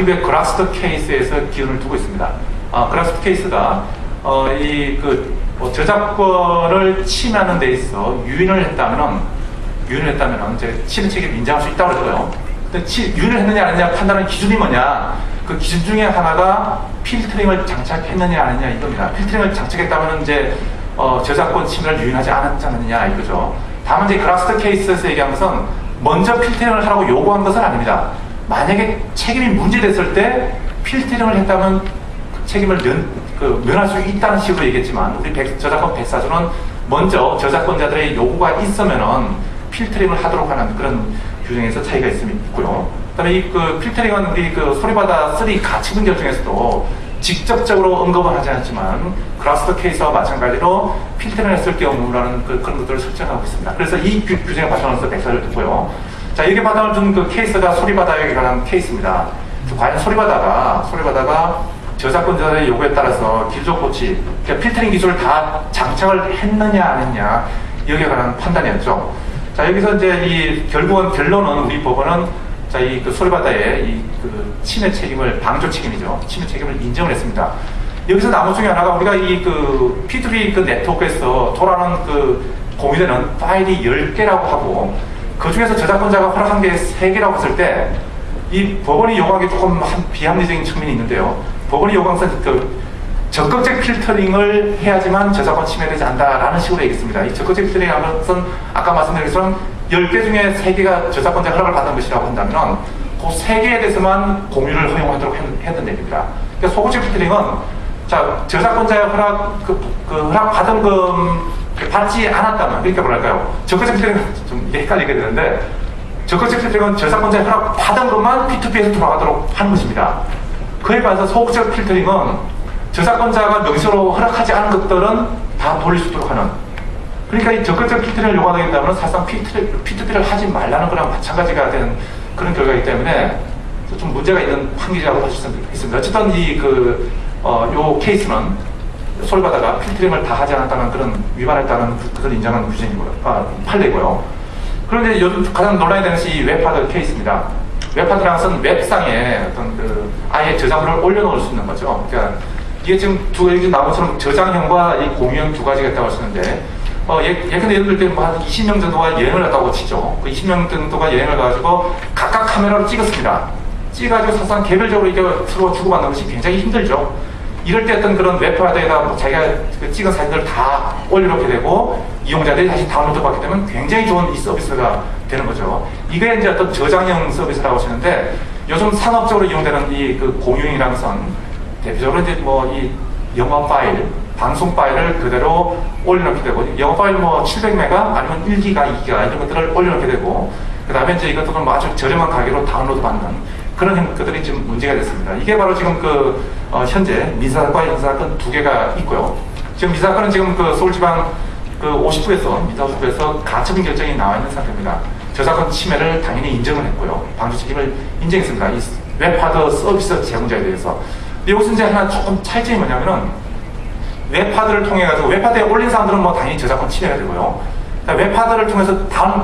미국의 그라스터 케이스에서 기준을 두고 있습니다. 그라스터 케이스가 저작권을 침해하는 데 있어 유인을 했다면은 이제 침해 책임 인정할 수 있다고 그러고요. 근데 유인을 했느냐 안 했느냐 판단하는 기준이 뭐냐? 그 기준 중에 하나가 필터링을 장착했느냐 안 했느냐 이겁니다. 필터링을 장착했다면 이제 저작권 침해를 유인하지 않았지 않느냐 이거죠. 다만 이제 그라스터 케이스에서 얘기한 것은 먼저 필터링을 하라고 요구한 것은 아닙니다. 만약에 책임이 문제됐을 때 필터링을 했다면 책임을 면할 수 있다는 식으로 얘기했지만 우리 저작권 104조는 먼저 저작권자들의 요구가 있으면은 필터링을 하도록 하는 그런 규정에서 차이가 있고요. 그다음에 이 필터링은 우리 소리바다 3 가치분 결정에서도 직접적으로 언급은 하지 않지만 그라스터 케이스와 마찬가지로 필터링을 했을 경우라는 그런 것들을 설정하고 있습니다. 그래서 이 규정에 바탕으로서 104조를 듣고요. 자, 이게 바탕을 둔 그 케이스가 소리바다에 관한 케이스입니다. 과연 소리바다가 저작권자의 요구에 따라서 기술적 고치, 그러니까 필터링 기술을 다 장착을 했느냐 안 했냐 여기에 관한 판단이었죠. 자, 여기서 이제 결국은 결론은 우리 법원은 자, 소리바다의 침해 책임을 방조 책임이죠. 침해 책임을 인정을 했습니다. 여기서 나무 중에 하나가 우리가 P2P 네트워크에서 돌아오는 공유되는 파일이 10개라고 하고 그 중에서 저작권자가 허락한 게 3개라고 했을 때 이 법원이 요구하기 조금 비합리적인 측면이 있는데요. 법원이 요구한 것은 적극적 필터링을 해야지만 저작권 침해되지 않는다라는 식으로 얘기했습니다. 이 적극적 필터링 하는 것은 아까 말씀드린 것처럼 10개 중에 3개가 저작권자 허락을 받은 것이라고 한다면 그 3개에 대해서만 공유를 허용하도록 했던 얘기입니다. 그러니까 소극적 필터링은 저작권자의 허락 받은 받지 않았다면, 그러니까 뭐랄까요. 적극적 필터링은 좀 헷갈리게 되는데 적극적 필터링은 저작권자의 허락 받은 것만 P2P에서 돌아가도록 하는 것입니다. 그에 반해서 소극적 필터링은 저작권자가 명시로 허락하지 않은 것들은 다 돌릴 수 있도록 하는. 그러니까 이 적극적 필터링을 요구하게 사실상 P2P를 하지 말라는 거랑 마찬가지가 되는 그런 결과이기 때문에 좀 문제가 있는 판결이라고 할 수 있습니다. 어쨌든 요 케이스는 소리바다가 필터링을 다 하지 않았다는 그런 위반했다는 그걸 인정하는 규정이고요. 판례고요. 그런데 요즘 가장 논란이 되는 것이 이 웹하드 케이스입니다. 웹하드라는 것은 웹상에 아예 저작물을 올려놓을 수 있는 거죠. 그러니까 이게 지금 나무처럼 저장형과 이 공유형 두 가지가 있다고 하시는데 예컨대 예를 들 때 한 20명 정도가 여행을 갔다고 치죠. 그 20명 정도가 여행을 가지고 각각 카메라로 찍었습니다. 찍어가지고 사실상 개별적으로 이게 서로 주고받는 것이 굉장히 힘들죠. 이럴 때 어떤 그런 웹하드에다 자기가 찍은 사진들을 다 올려놓게 되고 이용자들이 다시 다운로드 받게 되면 굉장히 좋은 이 서비스가 되는 거죠. 이게 이제 어떤 저장형 서비스라고 하시는데 요즘 산업적으로 이용되는 이 공유형이라는 것은 대표적으로 이제 이 영화 파일, 방송 파일을 그대로 올려놓게 되고 영화 파일 700메가 아니면 1기가, 2기가 이런 것들을 올려놓게 되고 그 다음에 이제 이것들은 아주 저렴한 가격으로 다운로드 받는 그런 것들이 지금 문제가 됐습니다. 이게 바로 지금 현재 민사사건과 형사사건 2개가 있고요. 지금 민사사건은 지금 서울지방 50부에서 민사소부에서 가처분 결정이 나와 있는 상태입니다. 저작권 침해를 당연히 인정을 했고요. 방조 책임을 인정했습니다. 이 웹하드 서비스 제공자에 대해서. 근데 여기서 이제 하나 조금 차이점이 뭐냐면은 웹하드를 통해 가지고 웹하드에 올린 사람들은 당연히 저작권 침해가 되고요. 웹하드를 통해서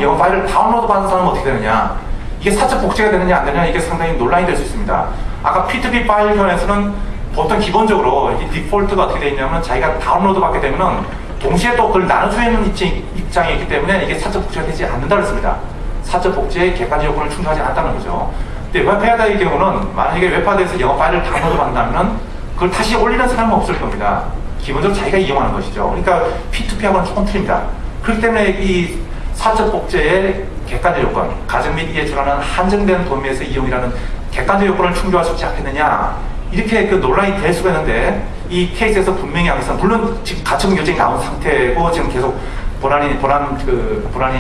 영어 파일을 다운로드 받는 사람은 어떻게 되느냐? 이게 사적 복제가 되느냐 안 되느냐 이게 상당히 논란이 될 수 있습니다. 아까 P2P 파일 견에서는 보통 기본적으로 이 디폴트가 어떻게 되어 있냐면 자기가 다운로드 받게 되면은 동시에 또 그걸 나눠주는 입장이 있기 때문에 이게 사적 복제가 되지 않는다고 했습니다. 사적 복제의 객관적 요건을 충족하지 않았다는 거죠. 근데 웹하드의 경우는 만약에 웹하드에서 영어 파일을 다운로드 받는다면 그걸 다시 올리는 사람은 없을 겁니다. 기본적으로 자기가 이용하는 것이죠. 그러니까 P2P하고는 조금 틀립니다. 그렇기 때문에 이 사적 복제의 객관적 요건, 가정 및 이에 준하는 한정된 도면에서 이용이라는 객관적 요건을 충족할 수 있지 않겠느냐 이렇게 논란이 될 수가 있는데 이 케이스에서 분명히 하면서 물론 지금 가처분 결정이 나온 상태고 지금 계속 본안이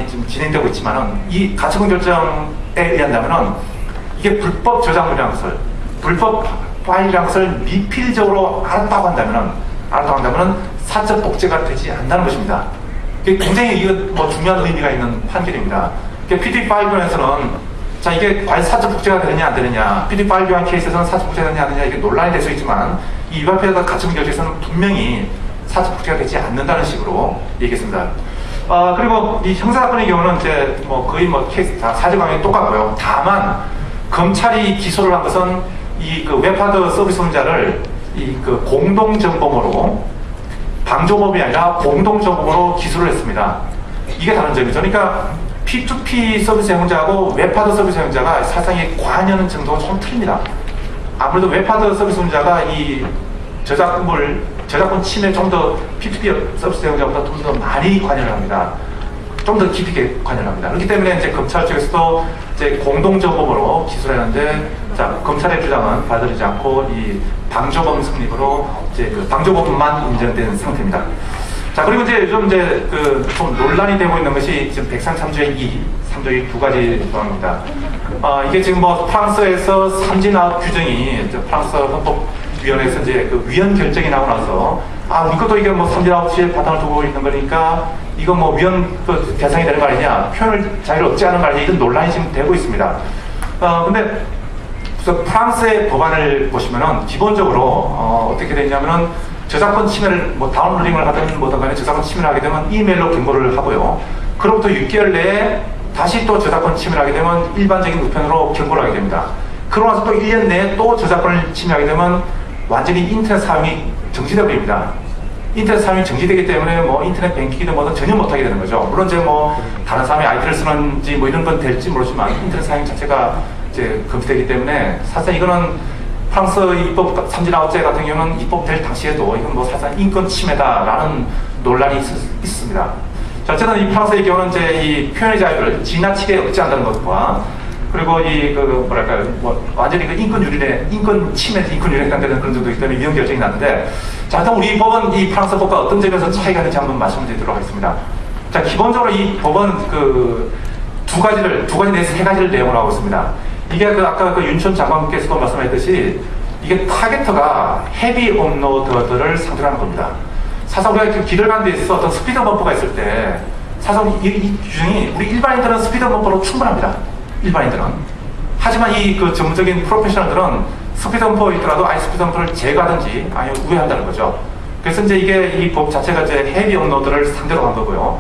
지금 진행되고 있지만은 이 가처분 결정에 의한다면은 이게 불법 저작물이라는 것을 불법 파일이라는 것을 미필적으로 알았다고 한다면은 사적 복제가 되지 않는다는 것입니다. 굉장히 이거 중요한 의미가 있는 판결입니다. P2P 파일 교환에서는 이게 과연 사적 복제가 되느냐 안 되느냐, P2P 파일 교환 케이스에서는 사적 복제가 되느냐 안 되느냐 이게 논란이 될 수 있지만 이 위반표에다 가처분 결정에서는 분명히 사적 복제가 되지 않는다는 식으로 얘기했습니다. 그리고 이 형사사건의 경우는 이제 거의 케이스 다 사실관계가 똑같고요. 다만 검찰이 기소를 한 것은 이 그 웹하드 서비스 혼자를 이 그 공동점검으로 방조범이 아니라 공동점검으로 기술을 했습니다. 이게 다른 점이죠. 그러니까 P2P 서비스 사용자하고 웹하드 서비스 사용자가 사상의 관여하는 정도가 좀 틀립니다. 아무래도 웹하드 서비스 사용자가 이 저작권 침해 좀 더 P2P 서비스 사용자보다 좀 더 많이 관여를 합니다. 좀 더 깊이 있게 관여를 합니다. 그렇기 때문에 이제 검찰 쪽에서도 이제 공동점검으로 기술하는데, 자, 검찰의 주장은 받아들이지 않고 이 방조범 성립으로 이제 그 방조범만 인정된 상태입니다. 자, 그리고 이제 요즘 이제 그 좀 논란이 되고 있는 것이 지금 133조의 3조의 두 가지 조항입니다. 이게 지금 뭐 프랑스에서 삼진아웃 규정이 프랑스 헌법위원회에서 이제 그 위헌 결정이 나오고 나서 우리 것도 이게 뭐 삼진아웃의 바탕을 두고 있는 거니까 이거 뭐 위헌 그 대상이 되는 거 아니냐, 표현을 자유를 얻지 않은 거 아니냐, 이런 논란이 지금 되고 있습니다. 근데 그래서 프랑스의 법안을 보시면은 기본적으로 어떻게 되냐면은 저작권 침해를 뭐 다운로딩을 하든 뭐든 간에 저작권 침해를 하게 되면 이메일로 경고를 하고요. 그로부터 6개월 내에 다시 또 저작권 침해를 하게 되면 일반적인 우편으로 경고를 하게 됩니다. 그러고 나서 또 1년 내에 또 저작권을 침해하게 되면 완전히 인터넷 사용이 정지되어 버립니다. 인터넷 사용이 정지되기 때문에 뭐 인터넷 뱅킹이든 뭐든 전혀 못하게 되는 거죠. 물론 이제 뭐 다른 사람이 아이디를 쓰는지 뭐 이런 건 될지 모르지만 인터넷 사용 자체가 이제 금지되기 때문에 사실 이거는 프랑스 입법 삼진아웃제 같은 경우는 입법될 당시에도 이건 뭐 사실 인권 침해다라는 논란이 있습니다. 자, 어쨌든 이 프랑스의 경우는 이제 이 표현의 자유를 지나치게 억제한다는 것과 그리고 이 그 뭐랄까요, 뭐 완전히 그 인권 침해, 인권 유린에 해당되는 그런 정도이기 때문에 위헌 결정이 났는데, 자, 일단 우리 법은 이 프랑스 법과 어떤 점에서 차이가 있는지 한번 말씀드리도록 하겠습니다. 자, 기본적으로 이 법은 그 두 가지 내에서 세 가지를 내용을 하고 있습니다. 이게 그 아까 그 윤천 장관께서도 말씀하셨듯이 이게 타겟터가 헤비 업로더들을 상대로 하는 겁니다. 사실 우리가 길을 가는 데 있어서 어떤 스피드 범퍼가 있을 때 사실 이 규정이 우리 일반인들은 스피드 범퍼로 충분합니다. 일반인들은. 하지만 이 그 전문적인 프로페셔널들은 스피드 범퍼 있더라도 아예 스피드 범퍼를 제거하든지 아니면 우회한다는 거죠. 그래서 이제 이게 이 법 자체가 이제 헤비 업로더를 상대로 한 거고요.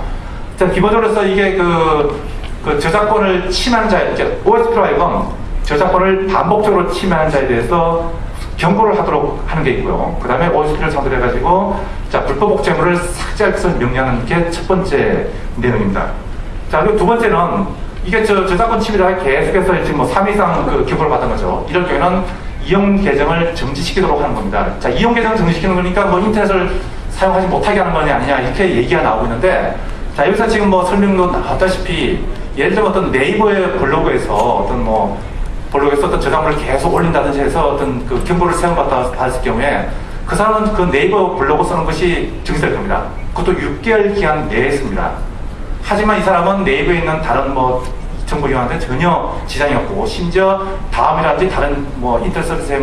자, 기본적으로서 이게 그 저작권을 침해하는 자, 이제 OSP로 하여금 저작권을 반복적으로 침해하는 자에 대해서 경고를 하도록 하는 게 있고요. 그 다음에 OSP를 상대로 해가지고, 자, 불법 복제물을 삭제할 것을 명령하는 게 첫 번째 내용입니다. 자, 그리고 두 번째는 이게 저작권 침해자가 계속해서 지금 뭐 3 이상 그 경고를 받은 거죠. 이럴 경우에는 이용 계정을 정지시키도록 하는 겁니다. 자, 이용 계정을 정지시키는 거니까 뭐 인터넷을 사용하지 못하게 하는 거냐 아니냐 이렇게 얘기가 나오고 있는데, 자, 여기서 지금 뭐 설명도 나왔다시피 예를 들면 어떤 네이버의 블로그에서 어떤 저작물을 계속 올린다든지 해서 어떤 그 경고를 받았을 경우에 그 사람은 그 네이버 블로그 쓰는 것이 정지될 겁니다. 그것도 6개월 기한 내에 씁니다. 하지만 이 사람은 네이버에 있는 다른 뭐 정보 이용한테 전혀 지장이 없고 심지어 다음이라든지 다른 뭐 인터넷 서비스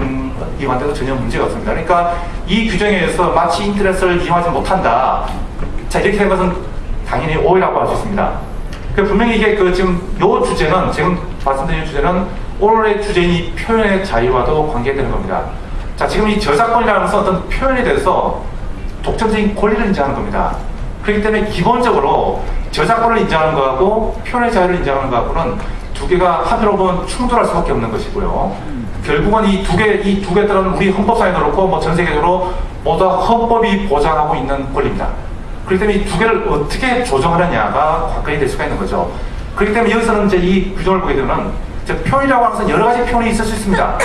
이용한테도 전혀 문제가 없습니다. 그러니까 이 규정에 의해서 마치 인터넷을 이용하지 못한다. 자, 이렇게 된 것은 당연히 오해라고 할 수 있습니다. 분명히 이게 그 지금 요 주제는, 지금 말씀드린 주제는 오늘의 주제인 이 표현의 자유와도 관계되는 겁니다. 자, 지금 이 저작권이라는 것은 어떤 표현에 대해서 독점적인 권리를 인정하는 겁니다. 그렇기 때문에 기본적으로 저작권을 인정하는 거하고 표현의 자유를 인정하는 거하고는 두 개가 한편으로 보면 충돌할 수밖에 없는 것이고요. 결국은 이 두 개들은 우리 헌법상에도 그렇고 뭐 전 세계적으로 모두 헌법이 보장하고 있는 권리입니다. 그렇기 때문에 이 두 개를 어떻게 조정하느냐가 관건이 될 수가 있는 거죠. 그렇기 때문에 여기서는 이제 이 규정을 보게 되면 표현이라고 하는 것은 여러 가지 표현이 있을 수 있습니다.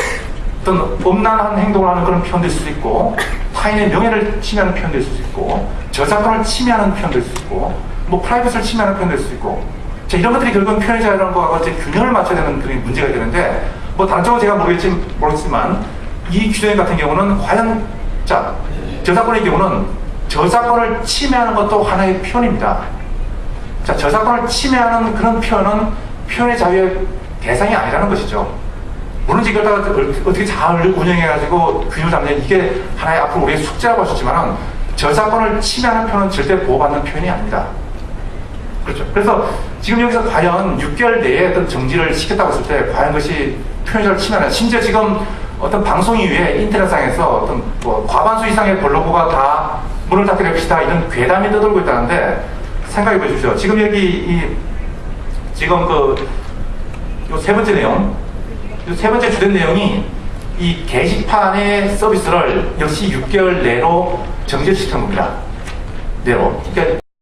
어떤 엄난한 행동을 하는 그런 표현도 있을 수 있고, 타인의 명예를 침해하는 표현도 있을 수 있고, 저작권을 침해하는 표현도 있을 수 있고, 뭐 프라이빗을 침해하는 표현도 있을 수 있고, 자, 이런 것들이 결국은 표현의 자유라는 거하고 이제 균형을 맞춰야 되는 그런 문제가 되는데, 뭐 다른 쪽은 제가 모르겠지만 이 규정 같은 경우는 과연, 자, 저작권의 경우는 저작권을 침해하는 것도 하나의 표현입니다. 자, 저작권을 침해하는 그런 표현은 표현의 자유의 대상이 아니라는 것이죠. 물론 이걸 다 어떻게 잘 운영해가지고 균형을 잡는 이게 하나의 앞으로 우리의 숙제라고 할 수 있지만 저작권을 침해하는 표현은 절대 보호받는 표현이 아닙니다. 그렇죠. 그래서 지금 여기서 과연 6개월 내에 어떤 정지를 시켰다고 했을 때 과연 그것이 표현의 자유를 침해하는, 심지어 지금 어떤 방송이 위에 인터넷상에서 어떤 뭐 과반수 이상의 블로그가 다 문을 닫게 됩시다 이런 괴담이 떠돌고 있다는데 생각해 보십시오. 지금 여기 지금 요 세 번째 내용, 요 세 번째 주된 내용이 이 게시판의 서비스를 역시 6개월 내로 정지시킨 겁니다. 내로. 그러니까